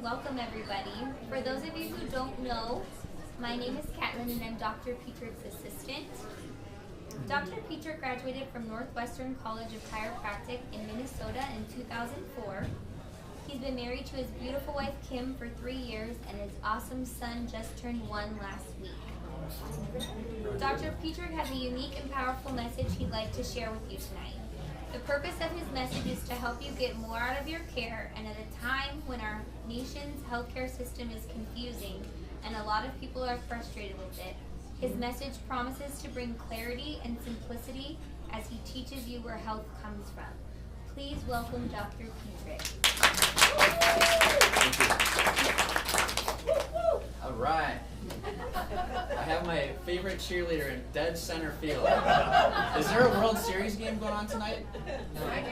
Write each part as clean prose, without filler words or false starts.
welcome everybody. For those of you who don't know, my name is Catlin and I'm Dr. Petrick's assistant. Dr. Petrick graduated from Northwestern College of Chiropractic in Minnesota in 2004. He's been married to his beautiful wife Kim for 3 years and his awesome son just turned 1 last week. Dr. Petrick has a unique and powerful message he'd like to share with you tonight. The purpose of his message is to help you get more out of your care, and at a time when our nation's healthcare system is confusing and a lot of people are frustrated with it, his message promises to bring clarity and simplicity as he teaches you where health comes from. Please welcome Dr. Petrick. All right. I have my favorite cheerleader in dead center field. Is there a World Series game going on tonight?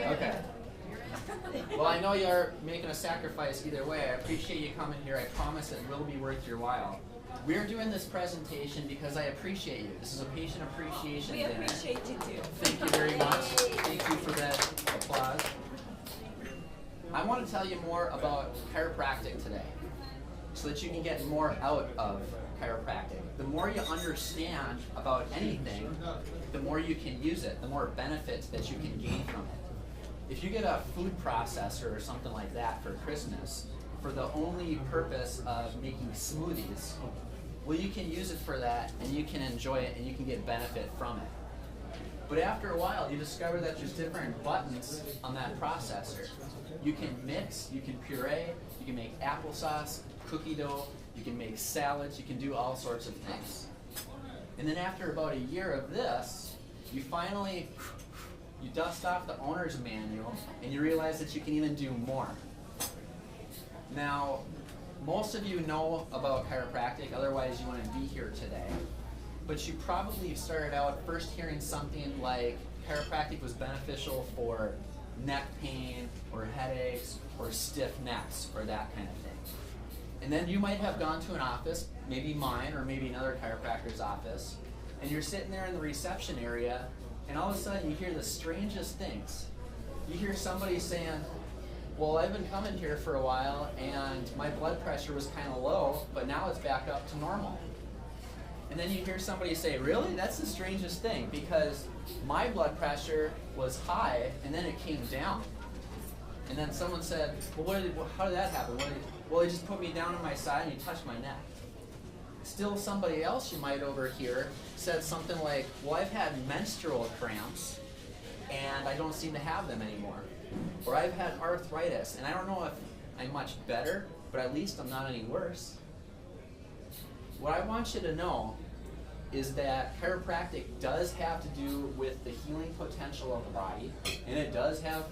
Okay. Well, I know you're making a sacrifice either way. I appreciate you coming here. I promise it will be worth your while. We're doing this presentation because I appreciate you. This is a patient appreciation dinner. We appreciate you too. Thank you very much. Thank you for that applause. I want to tell you more about chiropractic today so that you can get more out of chiropractic. The more you understand about anything, the more you can use it, the more benefits that you can gain from it. If you get a food processor or something like that for Christmas, for the only purpose of making smoothies, well, you can use it for that and you can enjoy it and you can get benefit from it. But after a while, you discover that there's different buttons on that processor. You can mix, you can puree, you can make applesauce, cookie dough, you can make salads, you can do all sorts of things. And then after about a year of this, you finally, you dust off the owner's manual and you realize that you can even do more. Now, most of you know about chiropractic, otherwise you wouldn't be here today. But you probably started out first hearing something like chiropractic was beneficial for neck pain or headaches or stiff necks or that kind of thing. And then you might have gone to an office, maybe mine or maybe another chiropractor's office, and you're sitting there in the reception area and all of a sudden you hear the strangest things. You hear somebody saying, well, I've been coming here for a while and my blood pressure was kind of low, but now it's back up to normal. And then you hear somebody say, really? That's the strangest thing, because my blood pressure was high and then it came down. And then someone said, well, how did that happen? Well, they just put me down on my side and he touched my neck. Still somebody else you might overhear said something like, well, I've had menstrual cramps and I don't seem to have them anymore. Or I've had arthritis and I don't know if I'm much better, but at least I'm not any worse. What I want you to know is that chiropractic does have to do with the healing potential of the body, and it does have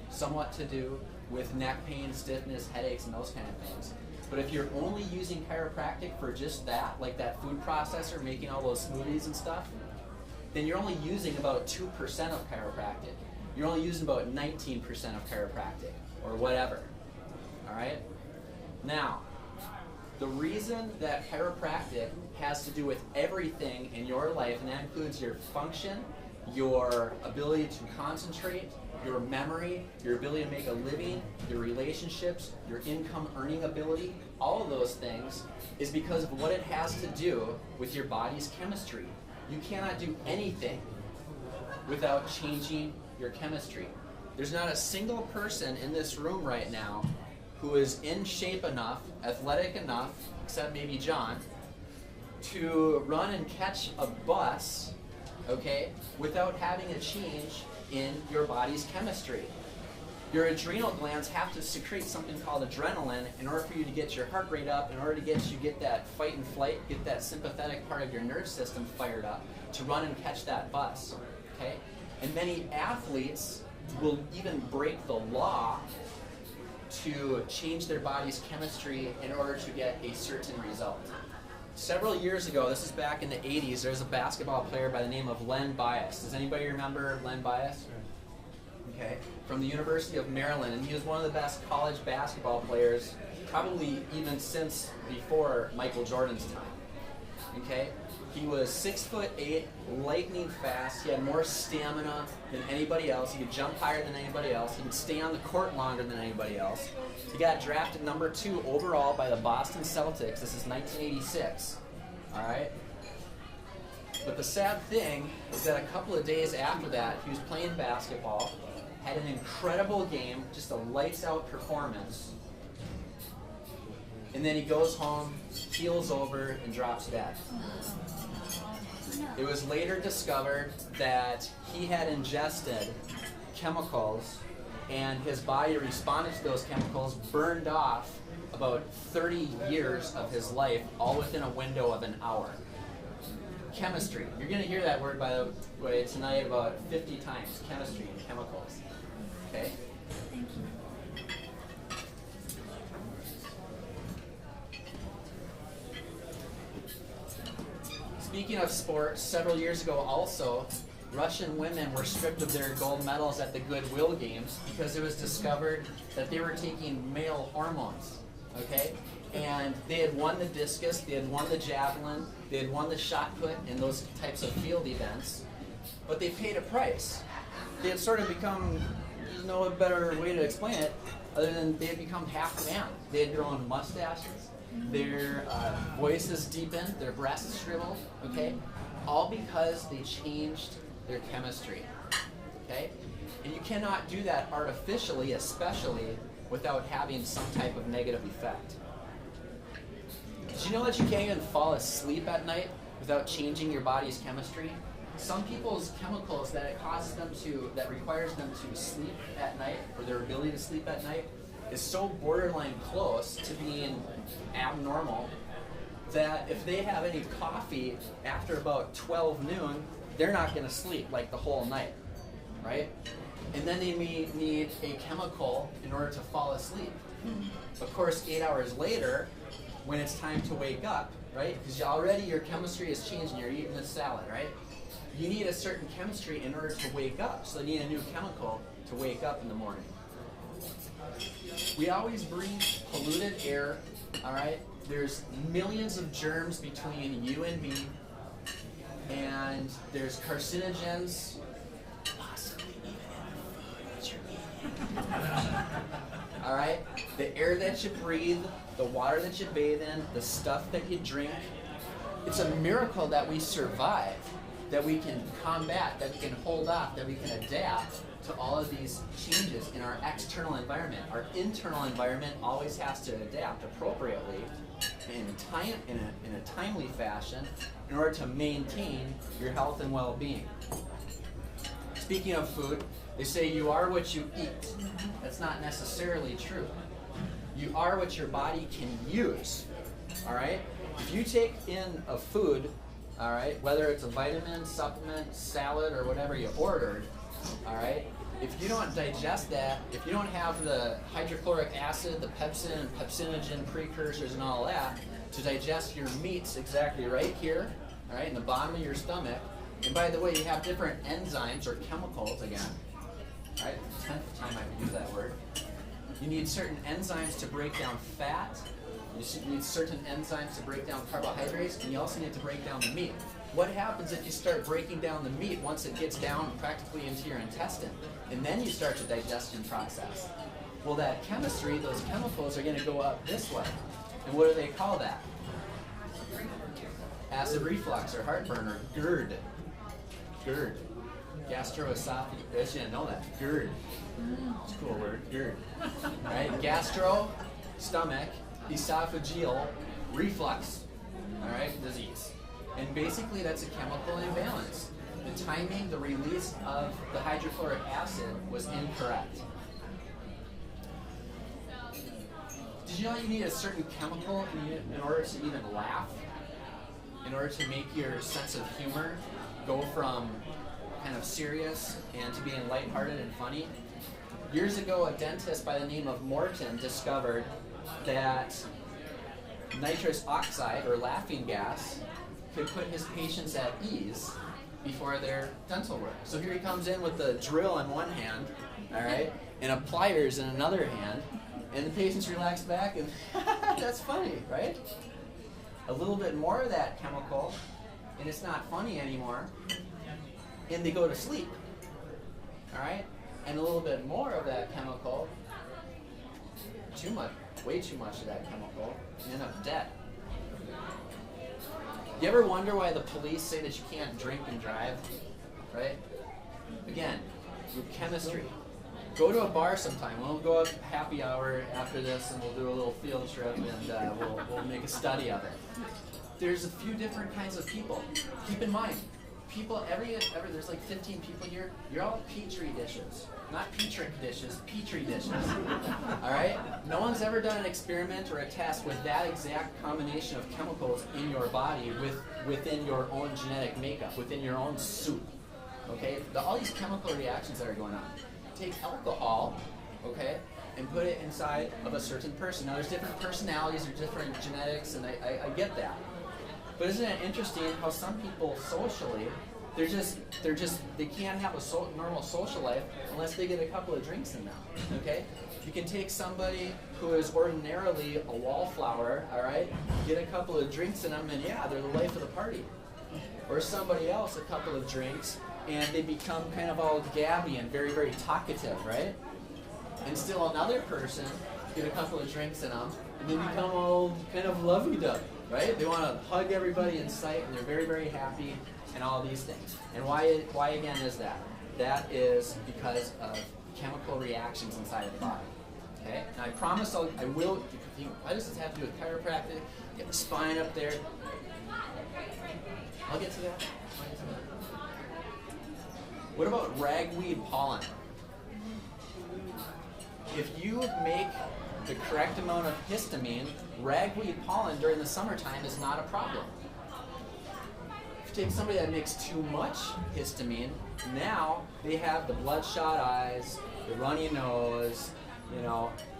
somewhat to do with neck pain, stiffness, headaches, and those kind of things. But if you're only using chiropractic for just that, like that food processor making all those smoothies and stuff, then you're only using about 2% of chiropractic. You're only using about 19% of chiropractic, or whatever. All right? Now, the reason that chiropractic has to do with everything in your life, and that includes your function, your ability to concentrate, your memory, your ability to make a living, your relationships, your income earning ability, all of those things, is because of what it has to do with your body's chemistry. You cannot do anything without changing your chemistry. There's not a single person in this room right now who is in shape enough, athletic enough, except maybe John, to run and catch a bus, okay, without having a change in your body's chemistry. Your adrenal glands have to secrete something called adrenaline in order for you to get your heart rate up, in order to get that fight and flight, get that sympathetic part of your nerve system fired up to run and catch that bus, okay? And many athletes will even break the law to change their body's chemistry in order to get a certain result. Several years ago, this is back in the 80s, there was a basketball player by the name of Len Bias. Does anybody remember Len Bias? Okay, from the University of Maryland, and he was one of the best college basketball players, probably even since before Michael Jordan's time. Okay? He was 6'8", lightning fast. He had more stamina than anybody else. He could jump higher than anybody else. He could stay on the court longer than anybody else. He got drafted number 2 overall by the Boston Celtics. This is 1986. All right? But the sad thing is that a couple of days after that, he was playing basketball, had an incredible game, just a lights-out performance, and then he goes home, keels over, and drops dead. It was later discovered that he had ingested chemicals, and his body responded to those chemicals, burned off about 30 years of his life, all within a window of an hour. Chemistry. You're going to hear that word, by the way, tonight about 50 times. Chemistry and chemicals. Okay? Thank you. Speaking of sports, several years ago also, Russian women were stripped of their gold medals at the Goodwill Games because it was discovered that they were taking male hormones. Okay? And they had won the discus, they had won the javelin, they had won the shot put in those types of field events, but they paid a price. They had sort of become, there's no better way to explain it, other than they had become half man. They had grown mustaches, their voices deepened, their breasts shriveled, okay? All because they changed their chemistry, okay? And you cannot do that artificially, especially without having some type of negative effect. Did you know that you can't even fall asleep at night without changing your body's chemistry? Some people's chemicals that it causes them to, that requires them to sleep at night, or their ability to sleep at night, is so borderline close to being abnormal that if they have any coffee after about 12 noon, they're not going to sleep like the whole night, right? And then they may need a chemical in order to fall asleep. Of course, 8 hours later, when it's time to wake up, right? Because already your chemistry is changing, you're eating a salad, right? You need a certain chemistry in order to wake up, so you need a new chemical to wake up in the morning. We always breathe polluted air, all right? There's millions of germs between you and me, and there's carcinogens, possibly even in the food that you're eating. All right? The air that you breathe, the water that you bathe in, the stuff that you drink. It's a miracle that we survive, that we can combat, that we can hold off, that we can adapt to all of these changes in our external environment. Our internal environment always has to adapt appropriately in a timely fashion in order to maintain your health and well-being. Speaking of food, they say you are what you eat. That's not necessarily true. You are what your body can use, all right? If you take in a food, all right, whether it's a vitamin, supplement, salad, or whatever you ordered, all right, if you don't digest that, if you don't have the hydrochloric acid, the pepsin and pepsinogen precursors and all that to digest your meats exactly right here, all right, in the bottom of your stomach, and by the way, you have different enzymes or chemicals again, all right, 10th time I've used that word. You need certain enzymes to break down fat, you need certain enzymes to break down carbohydrates, and you also need to break down the meat. What happens if you start breaking down the meat once it gets down practically into your intestine, and then you start the digestion process? Well, that chemistry, those chemicals are going to go up this way. And what do they call that? Acid reflux or heartburn or GERD. GERD. Gastroesophageal. I didn't know that. GERD. It's a cool word. GERD. Right? Gastro, stomach, esophageal, reflux. All right? Disease. And basically that's a chemical imbalance. The timing, the release of the hydrochloric acid was incorrect. Did you know you need a certain chemical in order to even laugh? In order to make your sense of humor go from kind of serious and to being lighthearted and funny? Years ago, a dentist by the name of Morton discovered that nitrous oxide, or laughing gas, could put his patients at ease before their dental work. So here he comes in with the drill in one hand, all right, and a pliers in another hand, and the patients relax back, and that's funny, right? a little bit more of that chemical, and it's not funny anymore, and they go to sleep. All right? And a little bit more of that chemical, too much, way too much of that chemical, you end up dead. You ever wonder why the police say that you can't drink and drive? Right? Again, your chemistry. Go to a bar sometime. We'll go up happy hour after this, and we'll do a little field trip, and we'll make a study of it. There's a few different kinds of people. Keep in mind, people there's like 15 people here. You're all petri dishes, not petri dishes, petri dishes. All right. No one's ever done an experiment or a test with that exact combination of chemicals in your body within your own genetic makeup, within your own soup. Okay. All these chemical reactions that are going on. Take alcohol, okay, and put it inside of a certain person. Now, there's different personalities, there's different genetics, and I get that. But isn't it interesting how some people socially, they can't have a normal social life unless they get a couple of drinks in them, okay? You can take somebody who is ordinarily a wallflower, all right, get a couple of drinks in them, and yeah, they're the life of the party. Or somebody else, a couple of drinks, and they become kind of all gabby and very, very talkative, right? And still another person, get a couple of drinks in them, and they become all kind of lovey-dovey, right? They want to hug everybody in sight, and they're very, very happy, and all these things. And why again is that? That is because of chemical reactions inside of the body. Okay? And I promise I will. Why does this have to do with chiropractic? Get the spine up there. I'll get to that. What about ragweed pollen? If you make the correct amount of histamine, ragweed pollen during the summertime is not a problem. If you take somebody that makes too much histamine, now they have the bloodshot eyes, the runny nose,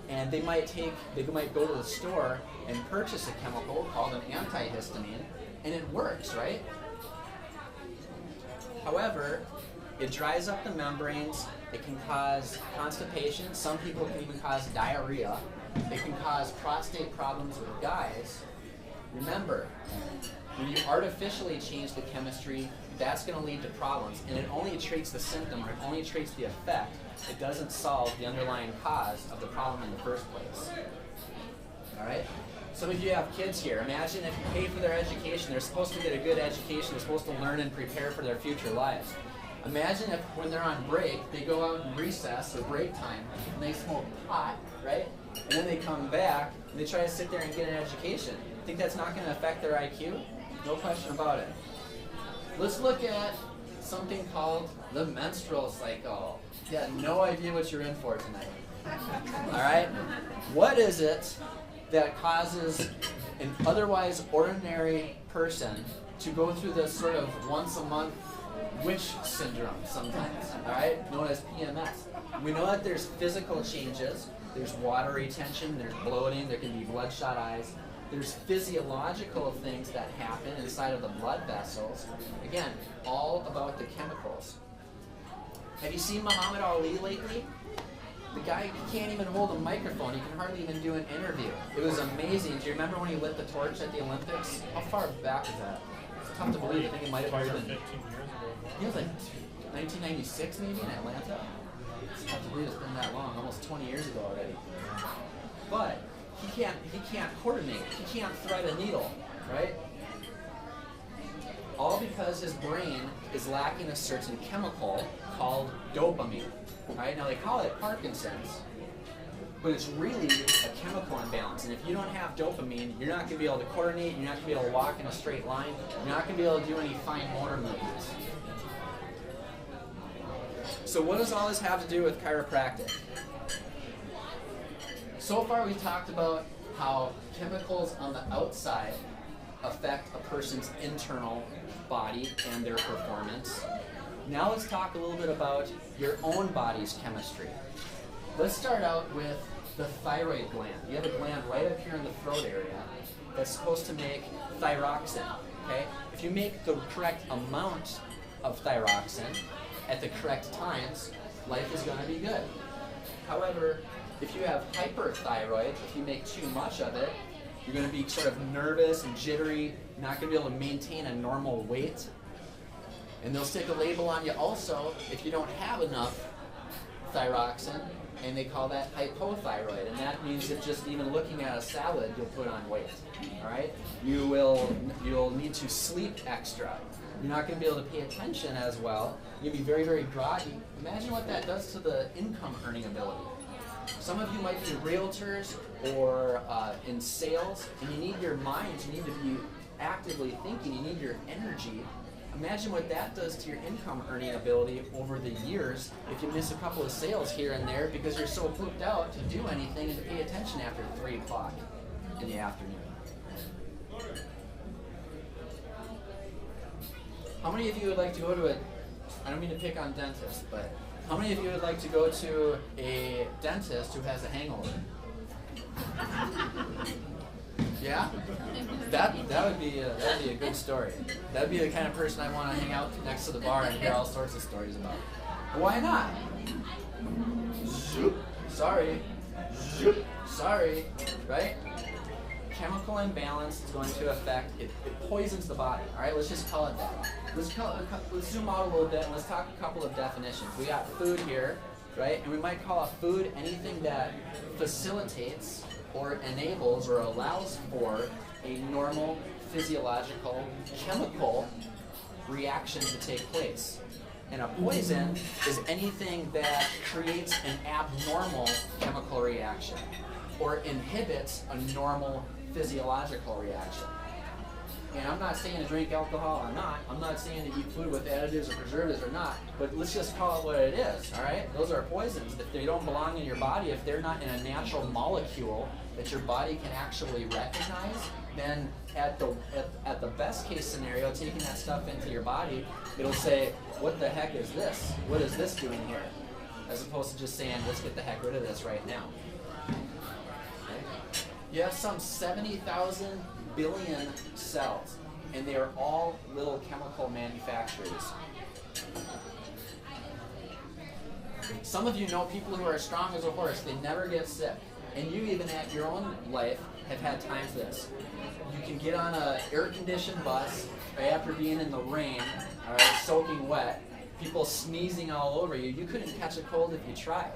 and they might go to the store and purchase a chemical called an antihistamine, and it works, right? However, it dries up the membranes, it can cause constipation, some people can even cause diarrhea, it can cause prostate problems with guys. Remember, when you artificially change the chemistry, that's going to lead to problems, and it only treats the symptom, or it only treats the effect. It doesn't solve the underlying cause of the problem in the first place. All right? Some of you have kids here. Imagine if you pay for their education, they're supposed to get a good education, they're supposed to learn and prepare for their future lives. Imagine if when they're on break, they go out in recess or break time, and they smoke pot, right? And then they come back, and they try to sit there and get an education. Think that's not going to affect their IQ? No question about it. Let's look at something called the menstrual cycle. You have no idea what you're in for tonight. All right? What is it that causes an otherwise ordinary person to go through this sort of once a month witch syndrome sometimes, all right, known as PMS? We know that there's physical changes, there's water retention, there's bloating, there can be bloodshot eyes, there's physiological things that happen inside of the blood vessels. Again, all about the chemicals. Have you seen Muhammad Ali lately? The guy can't even hold a microphone. He can hardly even do an interview. It was amazing. Do you remember when he lit the torch at the Olympics? How far back is that? It's tough to believe. I think it might have already been 15 years ago. He was like 1996 maybe in Atlanta. It's tough to believe it's been that long, almost 20 years ago already. But he can't coordinate. He can't thread a needle, right? All because his brain is lacking a certain chemical called dopamine. Right? Now they call it Parkinson's, but it's really a chemical imbalance. And if you don't have dopamine, you're not going to be able to coordinate, you're not going to be able to walk in a straight line, you're not going to be able to do any fine motor movements. So what does all this have to do with chiropractic? So far we've talked about how chemicals on the outside affect a person's internal body and their performance. Now let's talk a little bit about your own body's chemistry. Let's start out with the thyroid gland. You have a gland right up here in the throat area that's supposed to make thyroxine. Okay? If you make the correct amount of thyroxine at the correct times, life is going to be good. However, if you have hyperthyroid, if you make too much of it, You're going to be sort of nervous and jittery, not going to be able to maintain a normal weight. And they'll stick a label on you also if you don't have enough thyroxine, and they call that hypothyroid. And that means that just even looking at a salad, you'll put on weight. All right? You'll need to sleep extra. You're not going to be able to pay attention as well. You'll be very, very groggy. Imagine what that does to the income earning ability. Some of you might be realtors or in sales, and you need your minds, you need to be actively thinking, you need your energy. Imagine what that does to your income earning ability over the years if you miss a couple of sales here and there because you're so pooped out to do anything and to pay attention after 3 o'clock in the afternoon. How many of you would like to go to I don't mean to pick on dentists, but how many of you would like to go to a dentist who has a hangover? Yeah? That'd be a good story. That'd be the kind of person I want to hang out next to the bar and hear all sorts of stories about. Why not? Zoop. Sorry. Zoop. Sorry. Right? Chemical imbalance is going to affect, it poisons the body. All right, let's just call it that. Let's zoom out a little bit and let's talk a couple of definitions. We got food here, right? And we might call a food anything that facilitates or enables or allows for a normal physiological chemical reaction to take place. And a poison is anything that creates an abnormal chemical reaction or inhibits a normal physiological reaction. And I'm not saying to drink alcohol or not. I'm not saying to eat food with additives or preservatives or not. But let's just call it what it is, all right? Those are poisons. If they don't belong in your body, if they're not in a natural molecule that your body can actually recognize, then at the best case scenario, taking that stuff into your body, it'll say, what the heck is this? What is this doing here? As opposed to just saying, let's get the heck rid of this right now. Okay? You have some 70,000 billion cells, and they are all little chemical manufacturers. Some of you know people who are strong as a horse. They never get sick. And you even at your own life have had times this. You can get on an air-conditioned bus right after being in the rain, all right, soaking wet, people sneezing all over you. You couldn't catch a cold if you tried.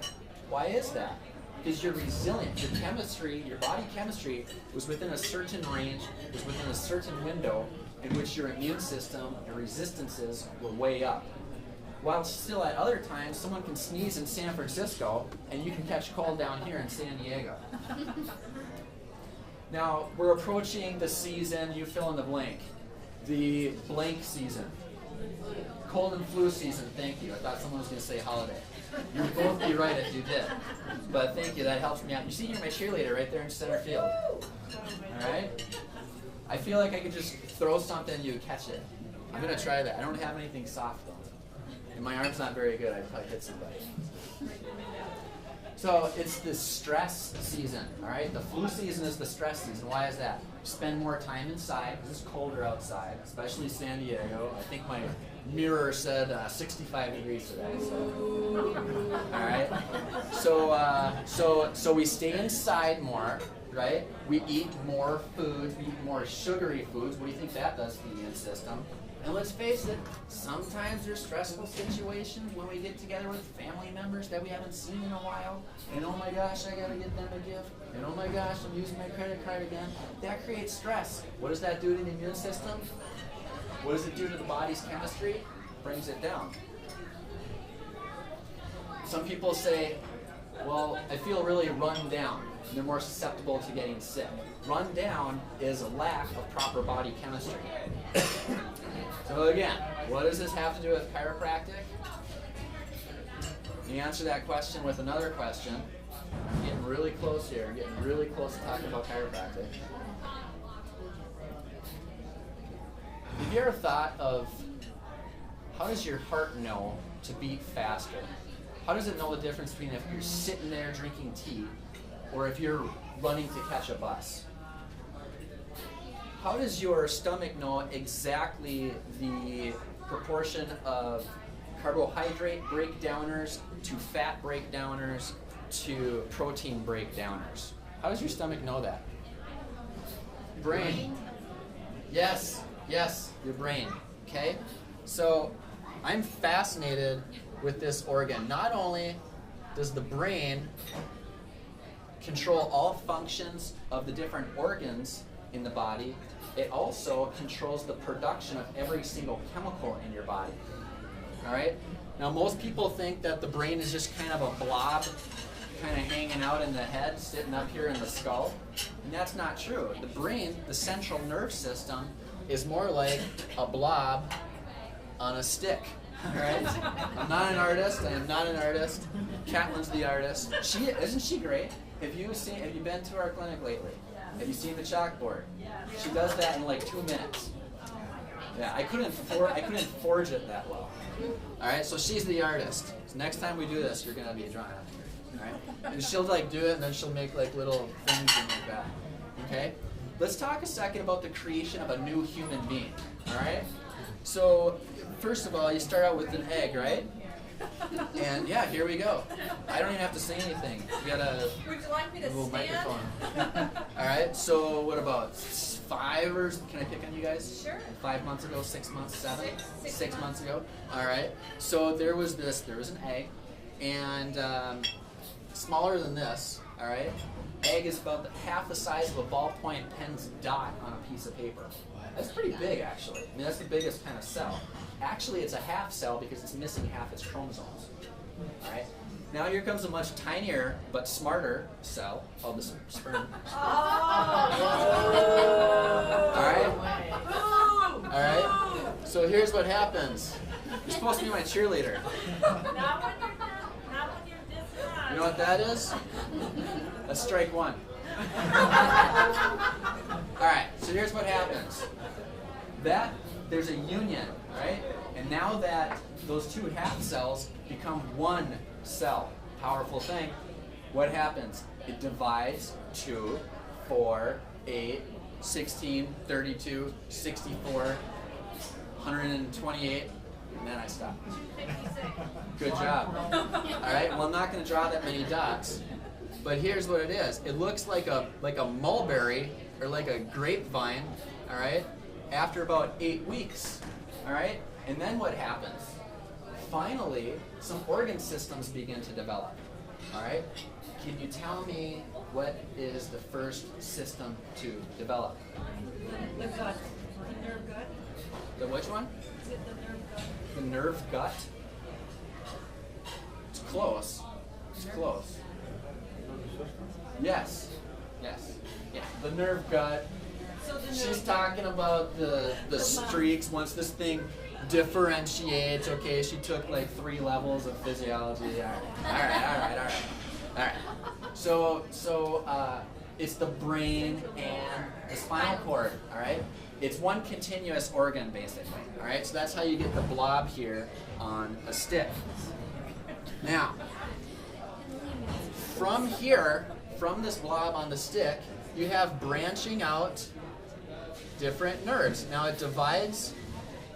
Why is that? Because you're resilient. Your chemistry, your body chemistry was within a certain range, was within a certain window in which your immune system and resistances were way up. While still at other times, someone can sneeze in San Francisco and you can catch cold down here in San Diego. Now, we're approaching the season, you fill in the blank. The blank season. Cold and flu season, thank you. I thought someone was going to say holiday. You'd both be right if you did. But thank you, that helps me out. You see, you're my cheerleader right there in center field. All right? I feel like I could just throw something and you would catch it. I'm going to try that. I don't have anything soft though. And my arm's not very good. I'd probably hit somebody. So it's the stress season, all right? The flu season is the stress season. Why is that? You spend more time inside because it's colder outside, especially San Diego. I think my mirror said 65 degrees today. So, all right. So we stay inside more, right? We eat more foods. We eat more sugary foods. What do you think that does to the immune system? And let's face it, sometimes there's stressful situations when we get together with family members that we haven't seen in a while. And oh my gosh, I gotta get them a gift. And oh my gosh, I'm using my credit card again. That creates stress. What does that do to the immune system? What does it do to the body's chemistry? Brings it down. Some people say, well, I feel really run down. They're more susceptible to getting sick. Run down is a lack of proper body chemistry. So again, what does this have to do with chiropractic? You answer that question with another question. I'm getting really close here. I'm getting really close to talking about chiropractic. Have you ever thought of how does your heart know to beat faster? How does it know the difference between if you're sitting there drinking tea or if you're running to catch a bus? How does your stomach know exactly the proportion of carbohydrate breakdowners to fat breakdowners to protein breakdowners? How does your stomach know that? brain. Yes, yes, your brain. Okay? So I'm fascinated with this organ. Not only does the brain control all functions of the different organs in the body, it also controls the production of every single chemical in your body. All right? Now, most people think that the brain is just kind of a blob, kind of hanging out in the head, sitting up here in the skull. And that's not true. The brain, the central nerve system, is more like a blob on a stick. All right? I'm not an artist. I am not an artist. Catlin's the artist. Isn't she great? Have you been to our clinic lately? Have you seen the chalkboard? She does that in like 2 minutes. Yeah, I couldn't forge it that well. All right, so she's the artist. So next time we do this, you're gonna be drawing up here. All right, and she'll like do it, and then she'll make like little things and like that. Okay, let's talk a second about the creation of a new human being. All right, so first of all, you start out with an egg, right? And yeah, here we go. I don't even have to say anything. We got a Would you like me to little stand? microphone. All right. So what about 5 or can I pick on you guys? Sure. 5 months ago, 6 months, 7, Six 6 months ago. All right. So there was an egg, and smaller than this. All right. Egg is about half the size of a ballpoint pen's dot on a piece of paper. That's pretty big, actually. I mean, that's the biggest kind of cell. Actually, it's a half cell because it's missing half its chromosomes. All right. Now here comes a much tinier but smarter cell called the sperm. Oh. All right. All right. So here's what happens. You're supposed to be my cheerleader. Not when you're this high. You know what that is? That's strike one. All right. So here's what happens. There's a union, right? And now that those two half cells become one cell, powerful thing, what happens? It divides 2, 4, 8, 16, 32, 64, 128, and then I stop. 256. Good job. All right, well, I'm not going to draw that many dots, but here's what it is. It looks like a mulberry or like a grapevine, all right, after about 8 weeks, all right? And then what happens? Finally, some organ systems begin to develop, all right? Can you tell me what is the first system to develop? The gut. The nerve gut. The which one? Is it the nerve gut? The nerve gut? It's close. It's close. Yes. Yes. Yeah. The nerve gut. So the She's nerve talking about the streaks. Once this thing differentiates, okay, she took like 3 levels of physiology. All right. So it's the brain and the spinal cord, all right? It's one continuous organ, basically, all right? So that's how you get the blob here on a stick. Now, from here, from this blob on the stick, you have branching out different nerves. Now it divides,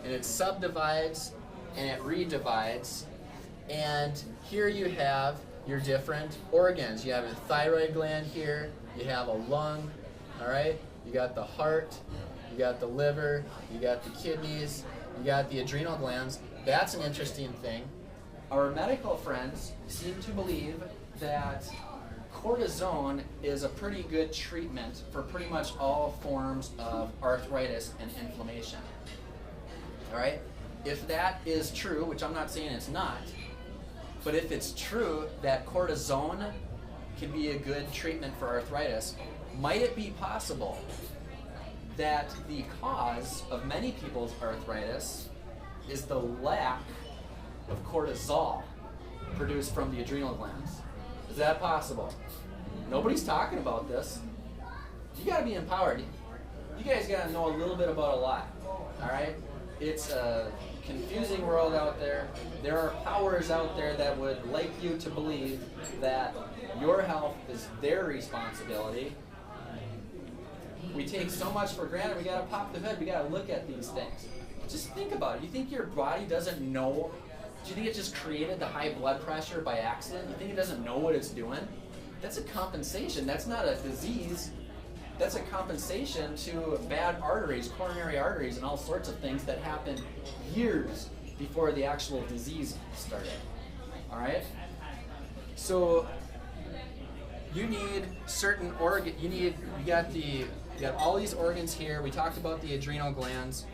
and it subdivides, and it redivides, and here you have your different organs. You have a thyroid gland here, you have a lung, all right? You got the heart, you got the liver, you got the kidneys, you got the adrenal glands. That's an interesting thing. Our medical friends seem to believe that cortisone is a pretty good treatment for pretty much all forms of arthritis and inflammation. All right? If that is true, which I'm not saying it's not, but if it's true that cortisone can be a good treatment for arthritis, might it be possible that the cause of many people's arthritis is the lack of cortisol produced from the adrenal glands? Is that possible? Nobody's talking about this. You gotta be empowered. You guys gotta know a little bit about a lot, all right? It's a confusing world out there. There are powers out there that would like you to believe that your health is their responsibility. We take so much for granted, we gotta pop the hood, we gotta look at these things. Just think about it. You think your body doesn't know? Do you think it just created the high blood pressure by accident? You think it doesn't know what it's doing? That's a compensation. That's not a disease. that's a compensation to bad arteries, coronary arteries, and all sorts of things that happen years before the actual disease started. All right? So you need certain organ. You got all these organs here. We talked about the adrenal glands.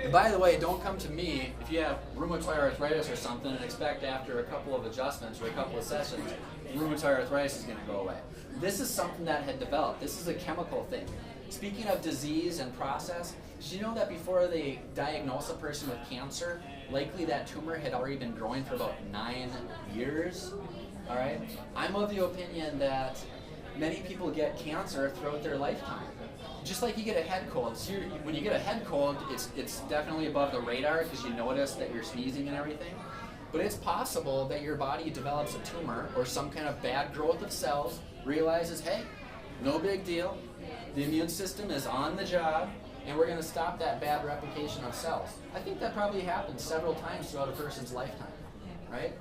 And by the way, don't come to me if you have rheumatoid arthritis or something and expect after a couple of adjustments or a couple of sessions, rheumatoid arthritis is going to go away. This is something that had developed. This is a chemical thing. Speaking of disease and process, did you know that before they diagnose a person with cancer, likely that tumor had already been growing for about 9 years? All right? I'm of the opinion that many people get cancer throughout their lifetime. Just like you get a head cold. So when you get a head cold, it's definitely above the radar because you notice that you're sneezing and everything. But it's possible that your body develops a tumor or some kind of bad growth of cells, realizes, hey, no big deal. The immune system is on the job, and we're going to stop that bad replication of cells. I think that probably happens several times throughout a person's lifetime, right?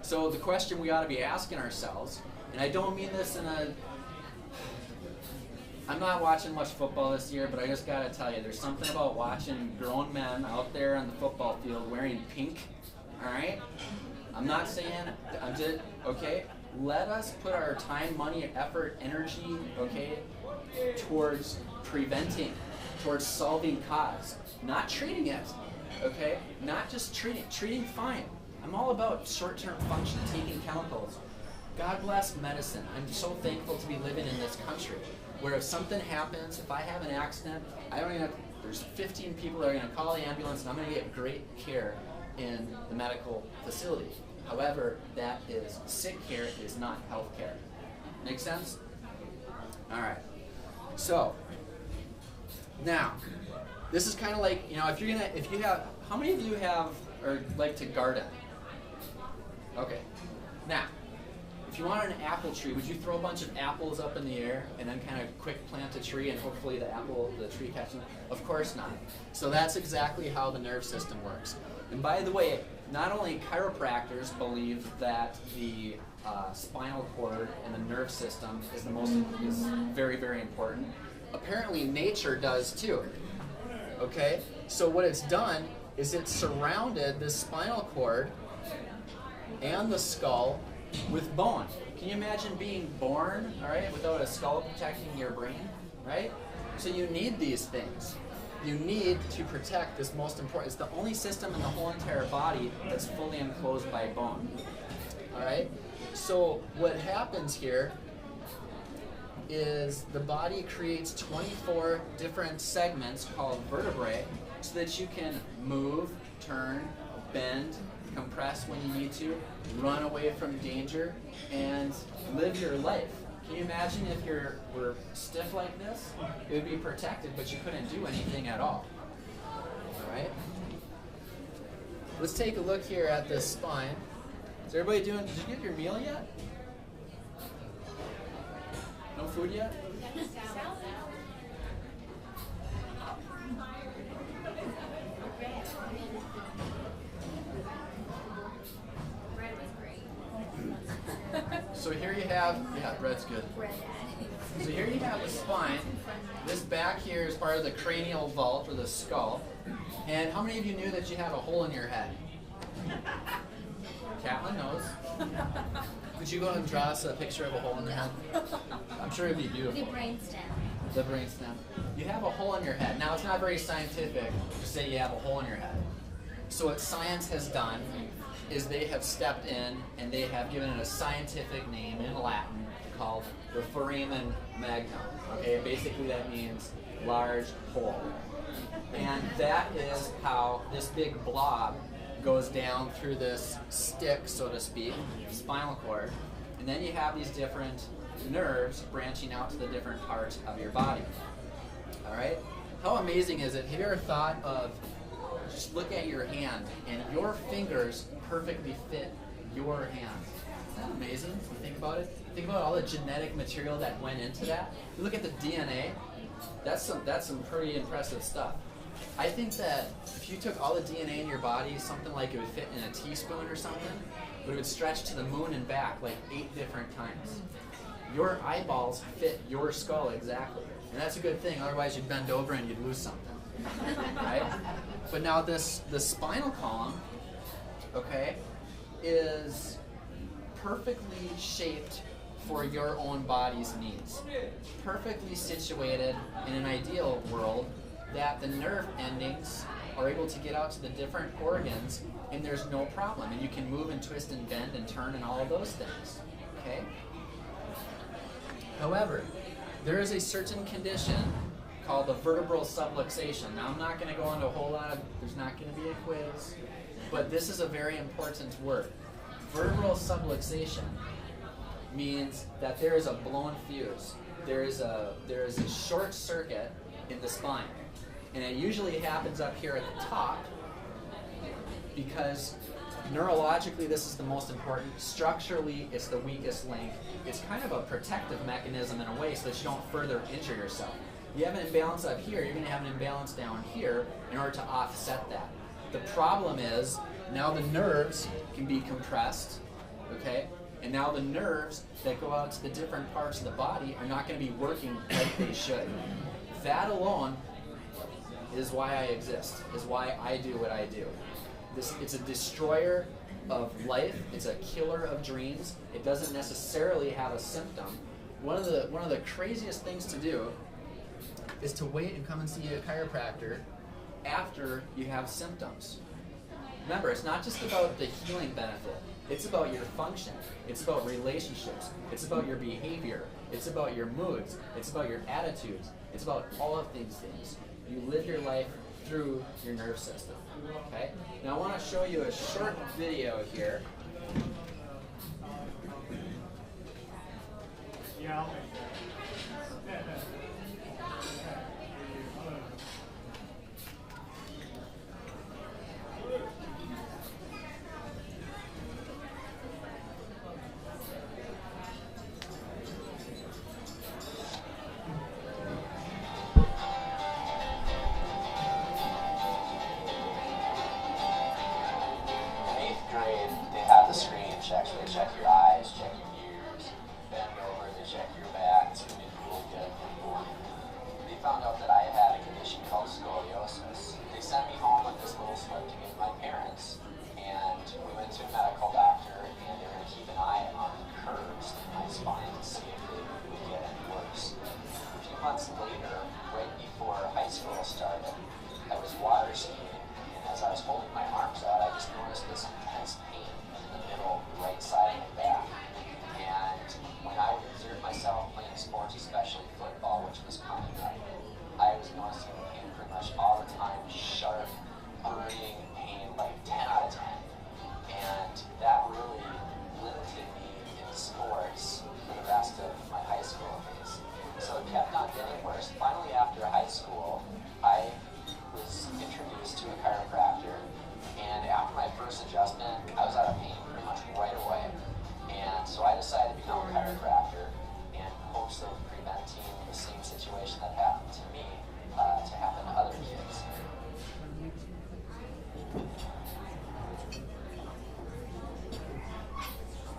So the question we ought to be asking ourselves, and I don't mean this in a... I'm not watching much football this year, but I just got to tell you, there's something about watching grown men out there on the football field wearing pink, all right? I'm not saying, I'm just, okay? Let us put our time, money, effort, energy, okay, towards preventing, towards solving cause, not treating it, okay? Not just treating fine. I'm all about short-term function, taking chemicals. God bless medicine. I'm so thankful to be living in this country, where if something happens, if I have an accident, I don't even have, there's 15 people that are going to call the ambulance, and I'm going to get great care in the medical facility. However, that is sick care, it is not health care. Make sense? All right. So, now, this is kind of like, you know, if you have, how many of you have, or like to garden? Okay. Now, if you wanted an apple tree, would you throw a bunch of apples up in the air and then kind of quick plant a tree and hopefully the tree catches them? Of course not. So that's exactly how the nerve system works. And by the way, not only chiropractors believe that the spinal cord and the nerve system is very, very important. Apparently nature does too. Okay? So what it's done is it's surrounded the spinal cord and the skull with bone. Can you imagine being born, all right, without a skull protecting your brain, right? So you need these things. You need to protect this most important. It's the only system in the whole entire body that's fully enclosed by bone. All right? So what happens here is the body creates 24 different segments called vertebrae so that you can move, turn, bend, compress when you need to, run away from danger, and live your life. Can you imagine if you were stiff like this? It would be protected, but you couldn't do anything at all. All right? Let's take a look here at this spine. Is everybody doing, did you get your meal yet? No food yet? So here you have, yeah, bread's good. So here you have the spine. This back here is part of the cranial vault, or the skull. And how many of you knew that you have a hole in your head? Catlin knows. Could you go ahead and draw us a picture of a hole in the head? I'm sure it'd be beautiful. The brainstem. The brainstem. You have a hole in your head. Now, it's not very scientific to say you have a hole in your head. So what science has done is they have stepped in and they have given it a scientific name in Latin called the foramen magnum. Okay, basically that means large hole. And that is how this big blob goes down through this stick, so to speak, spinal cord. And then you have these different nerves branching out to the different parts of your body. All right? How amazing is it? Have you ever thought of, just look at your hand, and your fingers perfectly fit your hand. Isn't that amazing when you think about it? Think about all the genetic material that went into that. You look at the DNA, that's some pretty impressive stuff. I think that if you took all the DNA in your body, something like it would fit in a teaspoon or something, but it would stretch to the moon and back like 8 different times. your eyeballs fit your skull exactly. And that's a good thing, otherwise you'd bend over and you'd lose something. Right? But now the spinal column, okay, is perfectly shaped for your own body's needs. Perfectly situated in an ideal world that the nerve endings are able to get out to the different organs and there's no problem. And you can move and twist and bend and turn and all of those things. Okay? However, there is a certain condition called the vertebral subluxation. Now I'm not going to go into a whole lot of, there's not going to be a quiz, but this is a very important word. Vertebral subluxation means that there is a blown fuse. There is a short circuit in the spine. And it usually happens up here at the top because neurologically this is the most important. Structurally, it's the weakest link. It's kind of a protective mechanism in a way so that you don't further injure yourself. You have an imbalance up here, you're going to have an imbalance down here in order to offset that. The problem is now the nerves can be compressed, okay? And now the nerves that go out to the different parts of the body are not going to be working like they should. That alone is why I exist, is why I do what I do. It's a destroyer of life, it's a killer of dreams. It doesn't necessarily have a symptom. One of the craziest things to do is to wait and come and see a chiropractor after you have symptoms. Remember, it's not just about the healing benefit. It's about your function. It's about relationships. It's about your behavior. It's about your moods. It's about your attitudes. It's about all of these things. You live your life through your nerve system. Okay? Now I want to show you a short video here. Yeah. Check your eyes, check your ears, bend over, they check your back. It's going to be really good. They found out that I had a condition called scoliosis. They sent me home with this little slip to give my parents, and we went to a medical doctor, and they were going to keep an eye on the curves in my spine to see if they would get any worse. A few months later, right before high school started, I was water skiing, and as I was holding my arms out, I just noticed this intense pain in the middle right side of my back. And when I would exert myself playing sports, especially football, which was coming up, I was noticing the pain pretty much all the time, sharp, burning pain, like 10 out of 10. And that really limited me in sports for the rest of my high school days. So it kept on getting worse. Finally, after high school, I was introduced to a chiropractor, and after my first adjustment, I was out of pain pretty much right away. And so I decided to become a chiropractor in hopes of preventing the same situation that happened to me to happen to other kids.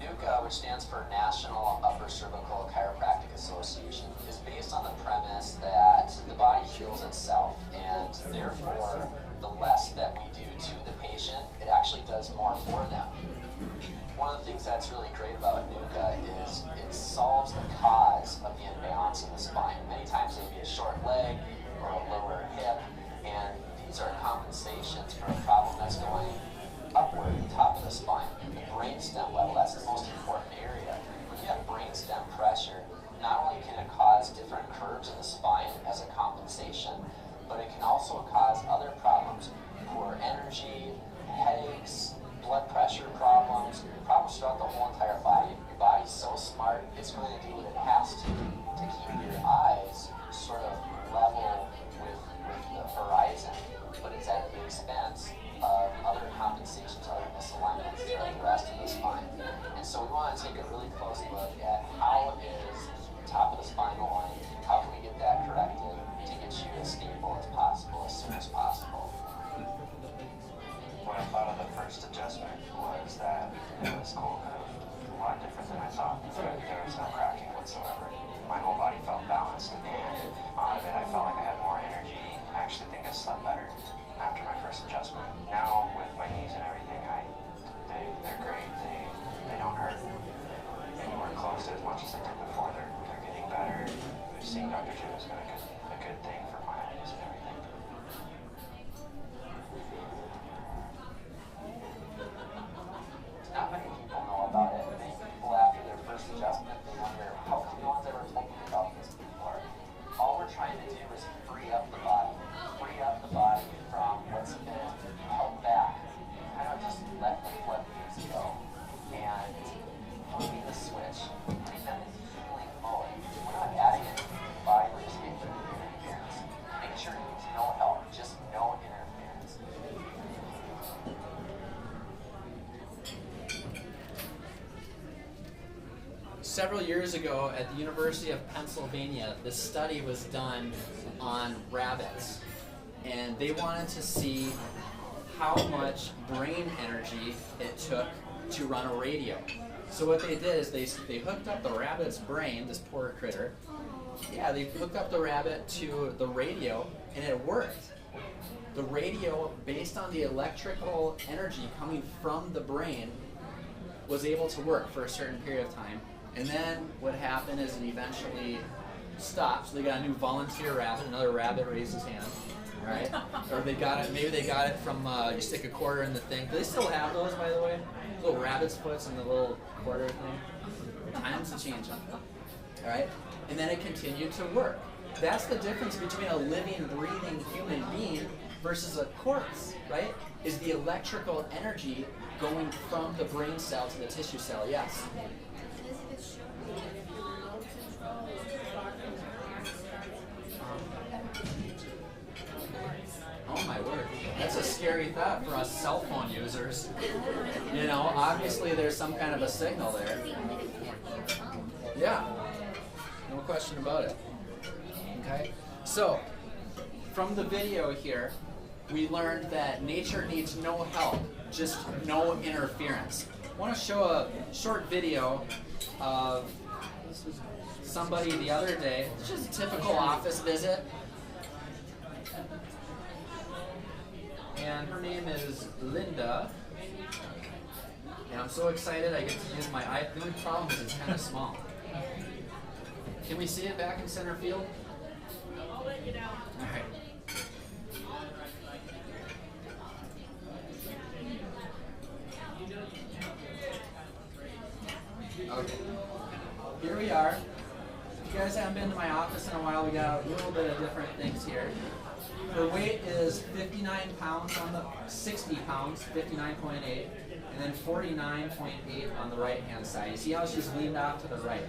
NUCA, which stands for National Upper Cervical Chiropractic Association, is based on the premise that the body heals itself, and therefore the less that we do to the patient, it actually does more for them. One of the things that's really great about NUCA is it solves the cause of the imbalance in the spine. Many times it would be a short leg or a lower hip, and these are compensations for a problem that's going upward at the top of the spine. The brainstem level, that's the most important area. When you have brainstem pressure, not only can it cause different curves in the spine as a compensation, but it can also cause other problems, poor energy, headaches, blood pressure problems throughout the whole entire body. Your body's so smart, it's going to do what it has to keep your eyes sort of level temperature is going to be a good thing for my eyes and everything. Not many people know about it. Many people after their first adjustment, they wonder, how come no one's ever told me about this before? All we're trying to do is free up the body from what's been held back. Kind of just let the floodgates go. And flipping the switch, putting them in healing mode. We're not adding anything to the body, we're just getting rid of the interference. Make sure it needs no help, just no interference. Several years ago at the University of Pennsylvania, this study was done on rabbits, and they wanted to see how much brain energy it took to run a radio. So what they did is they hooked up the rabbit's brain, this poor critter. Yeah, they hooked up the rabbit to the radio, and it worked. The radio, based on the electrical energy coming from the brain, was able to work for a certain period of time. And then what happened is it eventually stopped. So they got a new volunteer rabbit. Another rabbit raised his hand. All right, or they got it. Maybe they got it from you stick a quarter in the thing. Do they still have those, by the way? Little rabbit's foots and the little quarter thing. Times are changing. All right, and then it continued to work. That's the difference between a living, breathing human being versus a corpse, right? Is the electrical energy going from the brain cell to the tissue cell? Yes. Oh my word, that's a scary thought for us cell phone users. You know, obviously there's some kind of a signal there. Yeah, no question about it. Okay, so from the video here, we learned that nature needs no help, just no interference. I want to show a short video of somebody the other day. It's just a typical office visit. And her name is Linda. And I'm so excited I get to use my eye. The only problem is it's kind of small. Can we see it back in center field? I'll let you know. All right. Okay. Here we are. If you guys haven't been to my office in a while, we got a little bit of different things here. Her weight is 59 pounds on the 60 pounds, 59.8, and then 49.8 on the right hand side. You see how she's leaned off to the right.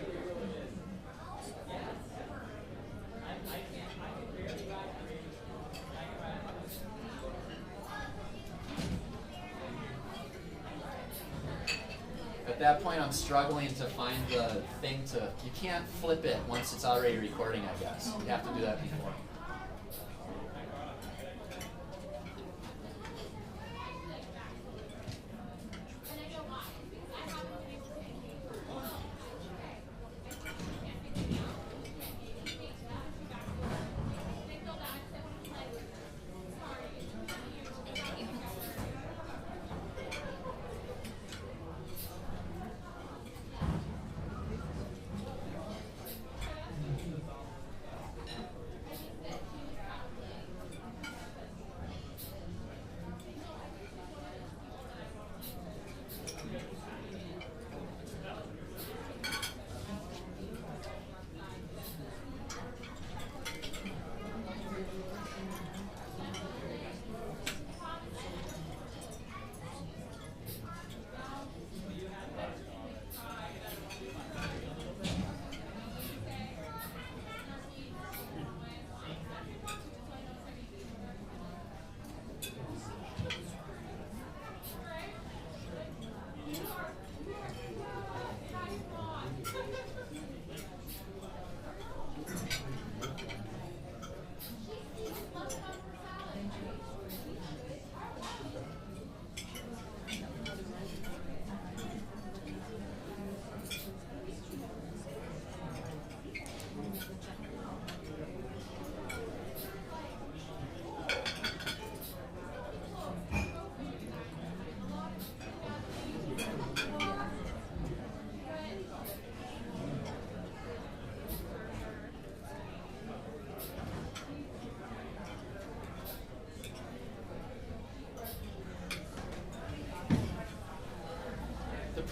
At that point, I'm struggling to find the thing to. You can't flip it once it's already recording, I guess. You have to do that before.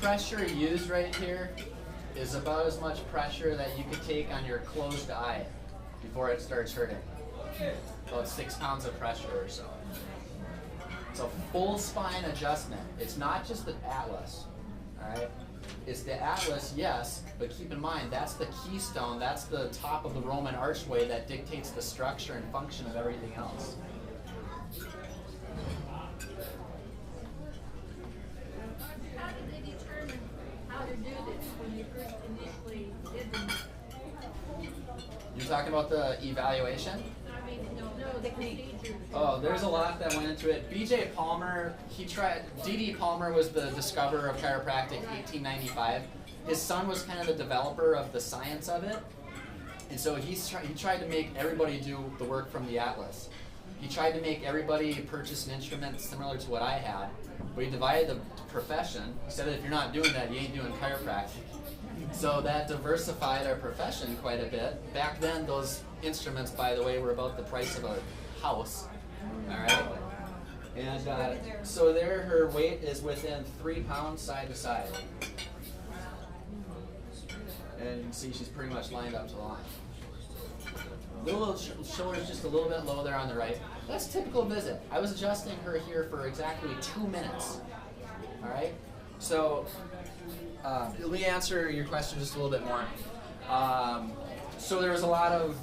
pressure used right here is about as much pressure that you could take on your closed eye before it starts hurting. About 6 pounds of pressure or so. It's a full spine adjustment. It's not just the atlas, all right? It's the atlas, yes, but keep in mind, that's the keystone, that's the top of the Roman archway that dictates the structure and function of everything else. How did they determine how to do this when you first initially did them? You're talking about the evaluation? I mean, no, the procedure. Oh, there's a lot that went into it. B.J. Palmer, D.D. Palmer was the discoverer of chiropractic in 1895. His son was kind of the developer of the science of it. And so he tried to make everybody do the work from the atlas. He tried to make everybody purchase an instrument similar to what I had, but he divided the profession. He said that if you're not doing that, you ain't doing chiropractic. So that diversified our profession quite a bit. Back then, those instruments, by the way, were about the price of a house. All right? And so there, her weight is within 3 pounds side to side. And you can see she's pretty much lined up to the line. Little shoulder's just a little bit low there on the right. That's typical visit. I was adjusting her here for exactly 2 minutes. All right? So let me answer your question just a little bit more. So there was a lot of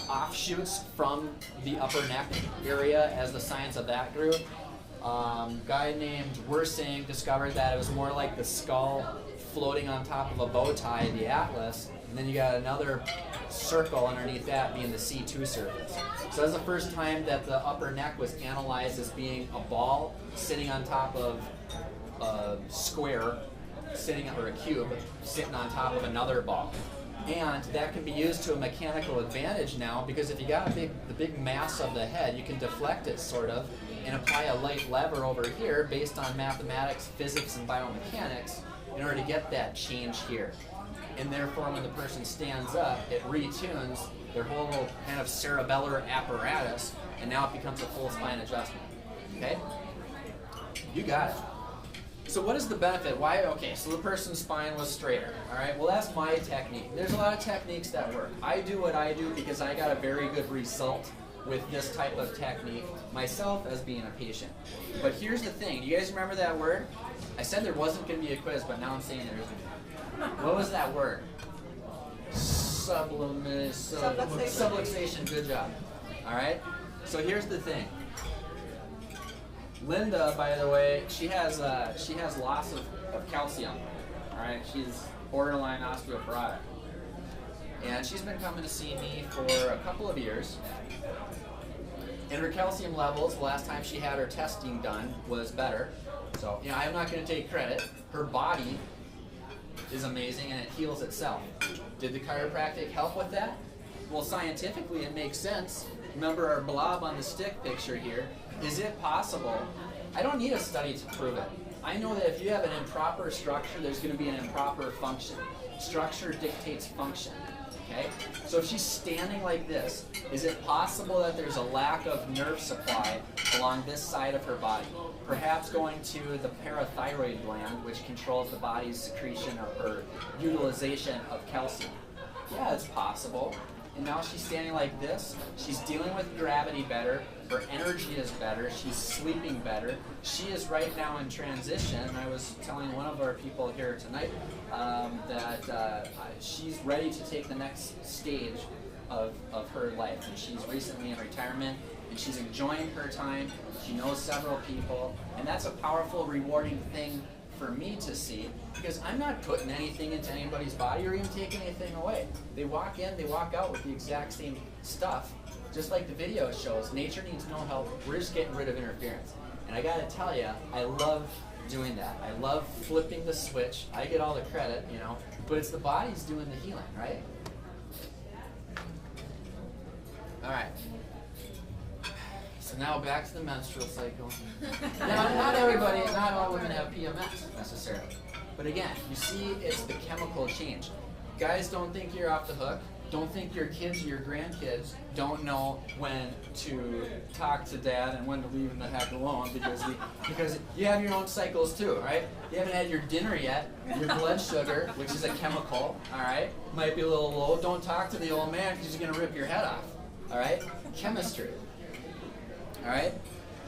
offshoots from the upper neck area as the science of that grew. Guy named Wersing discovered that it was more like the skull floating on top of a bow tie, the atlas, and then you got another circle underneath that being the C2 surface. So that's the first time that the upper neck was analyzed as being a ball sitting on top of a square, or a cube, sitting on top of another ball. And that can be used to a mechanical advantage now, because if you got the big mass of the head, you can deflect it sort of and apply a light lever over here based on mathematics, physics, and biomechanics in order to get that change here. And therefore, when the person stands up, it retunes their whole little kind of cerebellar apparatus, and now it becomes a full spine adjustment. Okay? You got it. So what is the benefit? Why? Okay, so the person's spine was straighter. All right, well, that's my technique. There's a lot of techniques that work. I do what I do because I got a very good result with this type of technique myself as being a patient. But here's the thing. Do you guys remember that word? I said there wasn't going to be a quiz, but now I'm saying there isn't. What was that word? Subluxation. Good job. All right. So here's the thing. Linda, by the way, she has loss of calcium. All right. She's borderline osteoporotic, and she's been coming to see me for a couple of years. And her calcium levels, the last time she had her testing done, was better. So, you know, I'm not going to take credit. Her body is amazing and it heals itself. Did the chiropractic help with that? Well, scientifically it makes sense. Remember our blob on the stick picture here. Is it possible? I don't need a study to prove it. I know that if you have an improper structure, there's going to be an improper function. Structure dictates function. Okay? So if she's standing like this, is it possible that there's a lack of nerve supply along this side of her body? Perhaps going to the parathyroid gland, which controls the body's secretion or utilization of calcium. Yeah, it's possible. And now she's standing like this. She's dealing with gravity better. Her energy is better. She's sleeping better. She is right now in transition. I was telling one of our people here tonight that she's ready to take the next stage of her life. And she's recently in retirement, and she's enjoying her time. She knows several people, and that's a powerful, rewarding thing for me to see, because I'm not putting anything into anybody's body or even taking anything away. They walk in, they walk out with the exact same stuff, just like the video shows. Nature needs no help. We're just getting rid of interference. And I gotta tell you, I love doing that. I love flipping the switch. I get all the credit, you know, but it's the body's doing the healing, right? All right. So now back to the menstrual cycle. Now, not everybody, not all women have PMS necessarily. But again, you see it's the chemical change. Guys, don't think you're off the hook. Don't think your kids or your grandkids don't know when to talk to dad and when to leave him the heck alone because you have your own cycles too, right? You haven't had your dinner yet. Your blood sugar, which is a chemical, all right, might be a little low. Don't talk to the old man because he's going to rip your head off, all right? Chemistry, all right?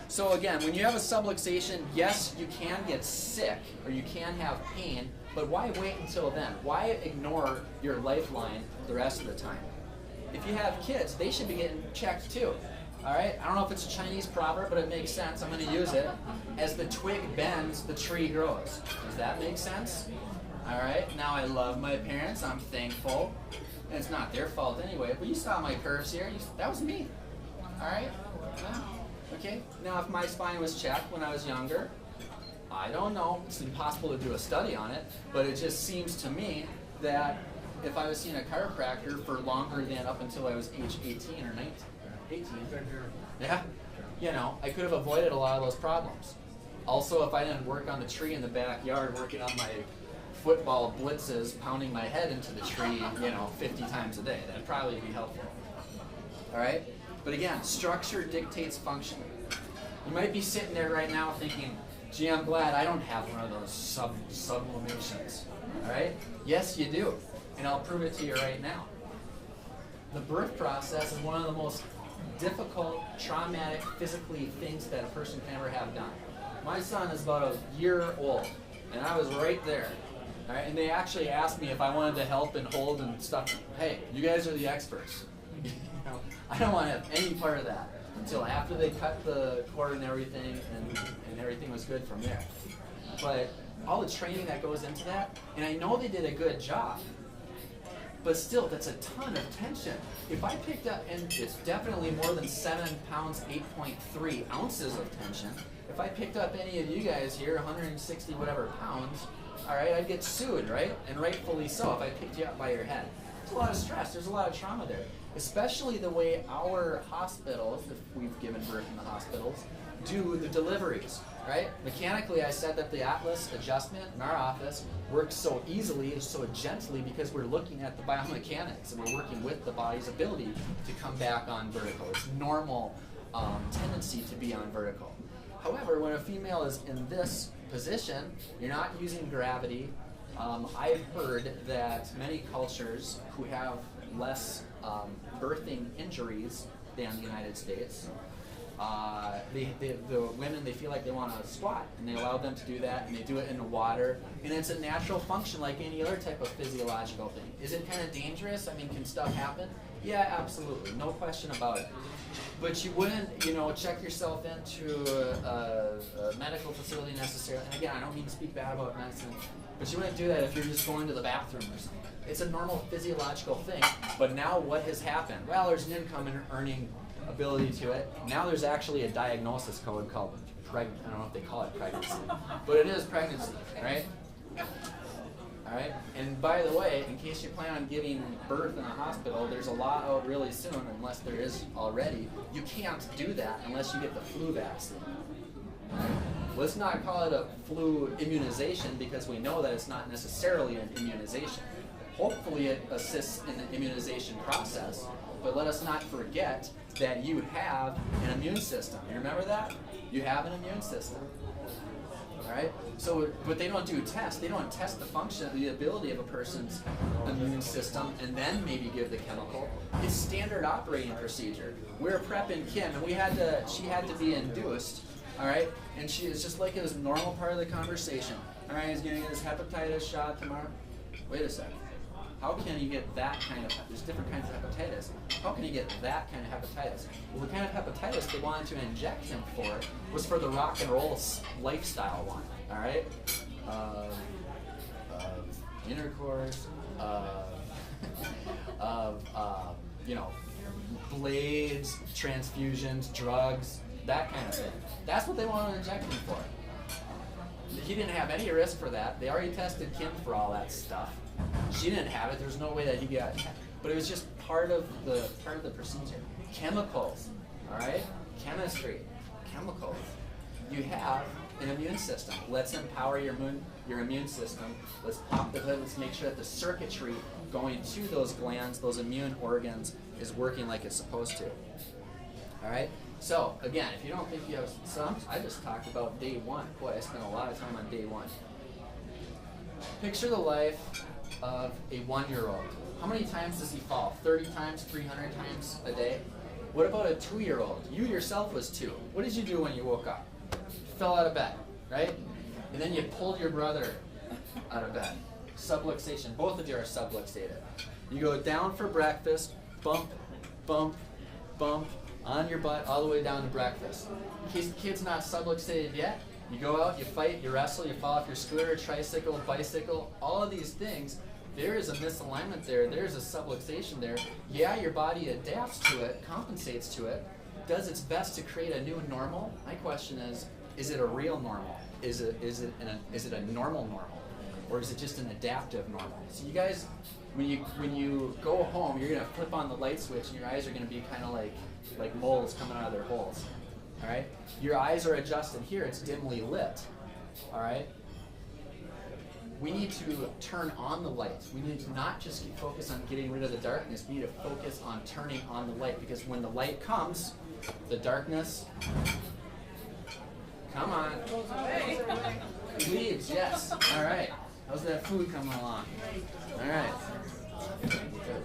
So again, when you have a subluxation, yes, you can get sick or you can have pain, but why wait until then? Why ignore your lifeline the rest of the time? If you have kids, they should be getting checked too. All right? I don't know if it's a Chinese proverb, but it makes sense. I'm going to use it. As the twig bends, the tree grows. Does that make sense? All right? Now, I love my parents. I'm thankful. And it's not their fault anyway, but you saw my curves here. That was me. All right? Okay? Now, if my spine was checked when I was younger, I don't know. It's impossible to do a study on it, but it just seems to me that if I was seeing a chiropractor for longer than up until I was age 18 or 19, 18, yeah, you know, I could have avoided a lot of those problems. Also, if I didn't work on the tree in the backyard, working on my football blitzes, pounding my head into the tree, 50 times a day, that'd probably be helpful. All right? But again, structure dictates function. You might be sitting there right now thinking, gee, I'm glad I don't have one of those sublimations. All right? Yes, you do. And I'll prove it to you right now. The birth process is one of the most difficult, traumatic, physically things that a person can ever have done. My son is about a year old, and I was right there. All right? And they actually asked me if I wanted to help and hold and stuff. Hey, you guys are the experts. I don't want to have any part of that until after they cut the cord and everything, and everything was good from there. But all the training that goes into that, and I know they did a good job, but still, that's a ton of tension. If I picked up, and it's definitely more than 7 pounds, 8.3 ounces of tension, if I picked up any of you guys here, 160 whatever pounds, all right, I'd get sued, right? And rightfully so if I picked you up by your head. There's a lot of stress, there's a lot of trauma there. Especially the way our hospitals, if we've given birth in the hospitals, do the deliveries, right? Mechanically, I said that the Atlas adjustment in our office works so easily, so gently, because we're looking at the biomechanics and we're working with the body's ability to come back on vertical. It's normal tendency to be on vertical. However, when a female is in this position, you're not using gravity. I've heard that many cultures who have less birthing injuries than the United States, the women, they feel like they want to squat, and they allow them to do that, and they do it in the water, and it's a natural function like any other type of physiological thing. Is it kind of dangerous? I mean, can stuff happen? Yeah, absolutely, no question about it. But you wouldn't, check yourself into a medical facility necessarily. And again, I don't mean to speak bad about medicine, but you wouldn't do that if you're just going to the bathroom or something. It's a normal physiological thing. But now what has happened? Well, there's an income earning ability to it. Now there's actually a diagnosis code called I don't know if they call it pregnancy, but it is pregnancy, right? All right. And by the way, in case you plan on giving birth in a hospital, there's a law out really soon, unless there is already. You can't do that unless you get the flu vaccine. Right? Let's not call it a flu immunization because we know that it's not necessarily an immunization. Hopefully it assists in the immunization process, but let us not forget that you have an immune system. You remember that? You have an immune system. All right? So, but they don't do tests. They don't test the function, the ability of a person's immune system, and then maybe give the chemical. It's standard operating procedure. We're prepping Kim, and she had to be induced. All right, and it's just like it was a normal part of the conversation. All right, he's gonna get his hepatitis shot tomorrow. Wait a second. How can you get that kind of, there's different kinds of hepatitis. How can you get that kind of hepatitis? Well, the kind of hepatitis they wanted to inject him for was for the rock and roll lifestyle one, all right? Intercourse, blades, transfusions, drugs, that kind of thing. That's what they wanted to inject him for. He didn't have any risk for that. They already tested Kim for all that stuff. She didn't have it. There's no way that he got it. But it was just part of the procedure. Chemicals, all right? Chemistry, chemicals. You have an immune system. Let's empower your immune system. Let's pop the hood. Let's make sure that the circuitry going to those glands, those immune organs, is working like it's supposed to. All right? So, again, if you don't think you have some, I just talked about day one. Boy, I spent a lot of time on day one. Picture the life of a 1-year-old. How many times does he fall? 30 times, 300 times a day? What about a 2-year-old? You yourself was 2. What did you do when you woke up? You fell out of bed, right? And then you pulled your brother out of bed. Subluxation. Both of you are subluxated. You go down for breakfast, bump, bump, bump, on your butt all the way down to breakfast. In case the kid's not subluxated yet, you go out, you fight, you wrestle, you fall off your scooter, tricycle, bicycle, all of these things. There is a misalignment there, there's a subluxation there. Yeah, your body adapts to it, compensates to it, does its best to create a new normal. My question is it a real normal? Is it a normal normal? Or is it just an adaptive normal? So you guys, when you go home, you're gonna flip on the light switch and your eyes are gonna be kind of like moles coming out of their holes. All right? Your eyes are adjusted here, it's dimly lit. All right? We need to turn on the lights. We need to not just focus on getting rid of the darkness. We need to focus on turning on the light, because when the light comes, the darkness, come on, leaves, yes. All right. How's that food coming along? All right. Good.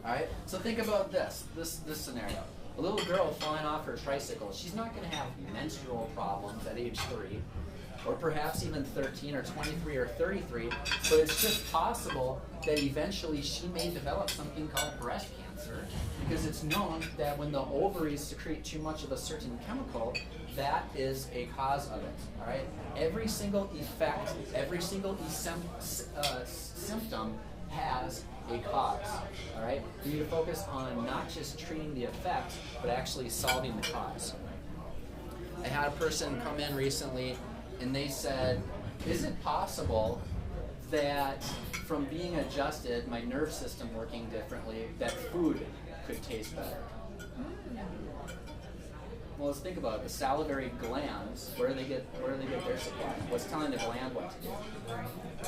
All right. So think about this scenario. A little girl falling off her tricycle. She's not going to have menstrual problems at age 3. Or perhaps even 13 or 23 or 33, but it's just possible that eventually she may develop something called breast cancer, because it's known that when the ovaries secrete too much of a certain chemical, that is a cause of it. All right. Every single effect, every single symptom has a cause. All right. We need to focus on not just treating the effect, but actually solving the cause. I had a person come in recently, and they said, is it possible that from being adjusted, my nerve system working differently, that food could taste better? Well, let's think about it. The salivary glands, where do they get their supply? What's telling the gland what to do?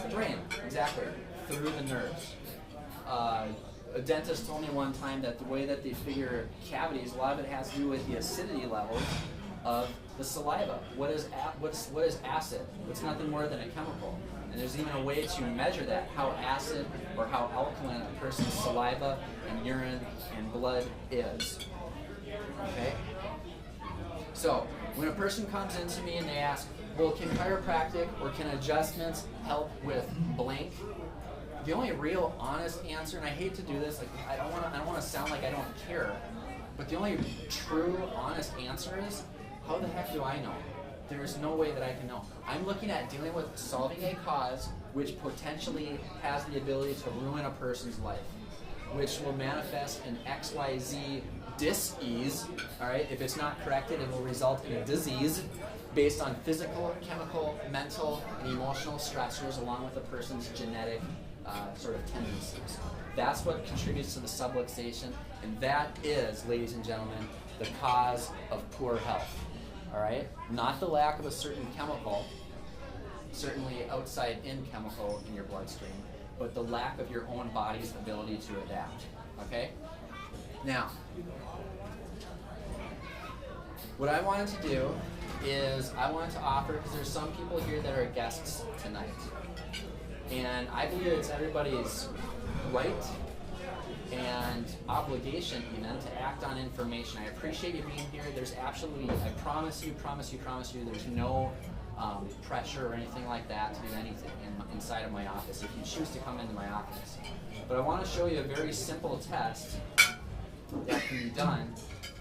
The brain, exactly, through the nerves. A dentist told me one time that the way that they figure cavities, a lot of it has to do with the acidity levels of the saliva. What is acid? It's nothing more than a chemical. And there's even a way to measure that, how acid or how alkaline a person's saliva and urine and blood is. Okay? So, when a person comes into me and they ask, well, can chiropractic or can adjustments help with blank? The only real honest answer, and I hate to do this, like I don't want to sound like I don't care, but the only true honest answer is, how the heck do I know? There's no way that I can know. I'm looking at dealing with solving a cause which potentially has the ability to ruin a person's life, which will manifest in XYZ dis-ease. All right, if it's not corrected, it will result in a disease based on physical, chemical, mental, and emotional stressors, along with a person's genetic sort of tendencies. That's what contributes to the subluxation, and that is, ladies and gentlemen, the cause of poor health. All right? Not the lack of a certain chemical, certainly outside-in chemical in your bloodstream, but the lack of your own body's ability to adapt. Okay? Now, what I wanted to do is I wanted to offer, because there's some people here that are guests tonight, and I believe it's everybody's right and obligation even to act on information. I appreciate you being here. There's absolutely, I promise you, there's no pressure or anything like that to do anything inside of my office if you choose to come into my office. But I want to show you a very simple test that can be done,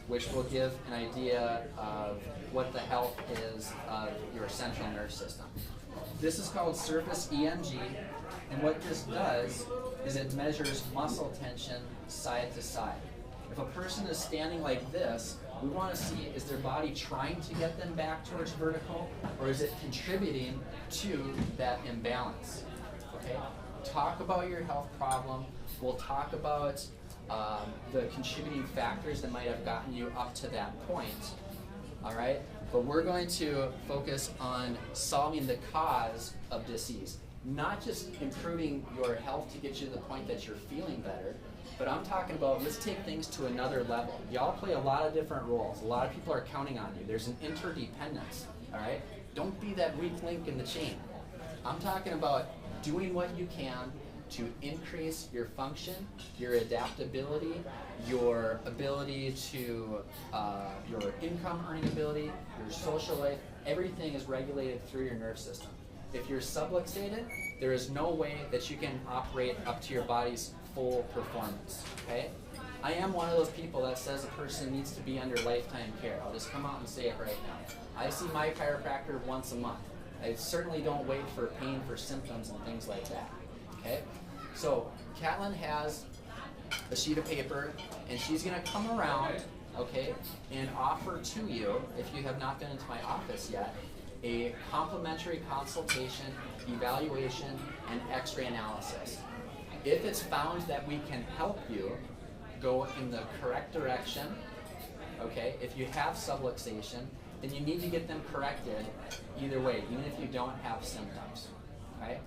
which will give an idea of what the health is of your central nervous system. This is called surface EMG, and what this does is it measures muscle tension side to side. If a person is standing like this, we want to see, is their body trying to get them back towards vertical, or is it contributing to that imbalance? Okay? Talk about your health problem. We'll talk about the contributing factors that might have gotten you up to that point. All right? but we're going to focus on solving the cause of disease. Not just improving your health to get you to the point that you're feeling better, but I'm talking about, let's take things to another level. Y'all play a lot of different roles. A lot of people are counting on you. There's an interdependence, all right? Don't be that weak link in the chain. I'm talking about doing what you can to increase your function, your adaptability, your ability to, your income earning ability, your social life. Everything is regulated through your nerve system. If you're subluxated, there is no way that you can operate up to your body's full performance, okay? I am one of those people that says a person needs to be under lifetime care. I'll just come out and say it right now. I see my chiropractor once a month. I certainly don't wait for pain for symptoms and things like that, okay? So Catlin has a sheet of paper, and she's gonna come around, okay, and offer to you, if you have not been into my office yet, a complimentary consultation, evaluation, and x-ray analysis. If it's found that we can help you go in the correct direction, okay, if you have subluxation, then you need to get them corrected either way, even if you don't have symptoms, right?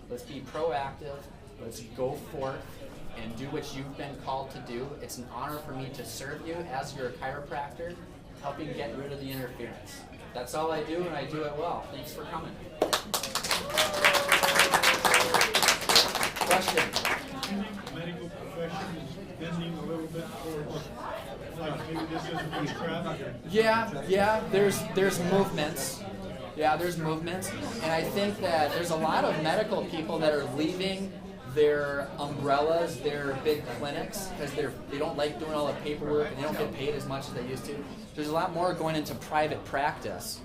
Let's be proactive, let's go forth and do what you've been called to do. It's an honor for me to serve you as your chiropractor, helping get rid of the interference. That's all I do, and I do it well. Thanks for coming. Question? Medical profession is bending a little bit towards, like, maybe this isn't prescribed. Yeah, there's movements. Yeah, there's movements. And I think that there's a lot of medical people that are leaving their umbrellas, their big clinics, because they don't like doing all the paperwork and they don't get paid as much as they used to. There's a lot more going into private practice,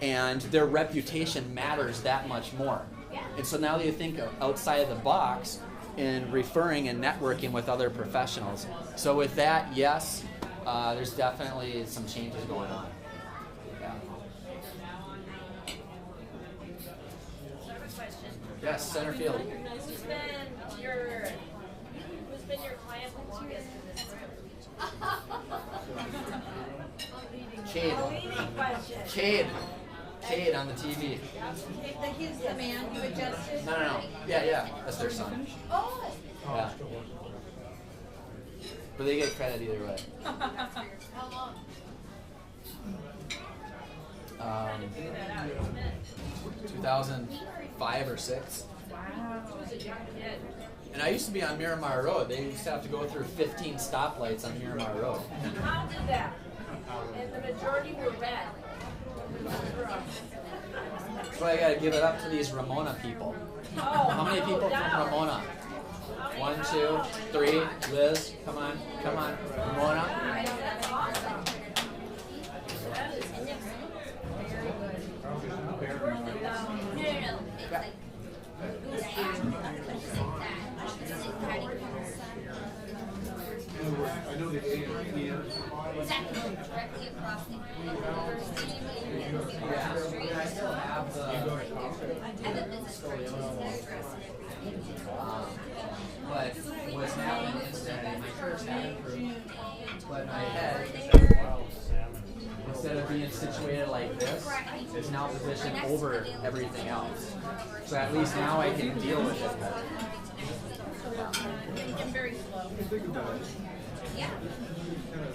and their reputation matters that much more. And so now they think outside of the box in referring and networking with other professionals. So with that, yes, there's definitely some changes going on. Yeah. So I have a question. Yes, center field. Who's been your client the longest in this Cade. Cade on the TV. He's the man who adjusted? No. Yeah. That's their son. Oh! Yeah. But they get credit either way. How long? 2005 or 6. Wow. He was a young kid. And I used to be on Miramar Road. They used to have to go through 15 stoplights on Miramar Road. How did that? And the majority were red. That's why I gotta give it up to these Ramona people. Oh, How many people from Ramona? 1, 2, 3. Liz, come on. Ramona. That's awesome. No. It's like I know they exactly directly across the I still have the but what's happened is that my curves have improved, but my head, instead of being situated like this, is now positioned over everything else. So at least now I can deal with it better. I'm very slow. Think about it. Yeah. Kind of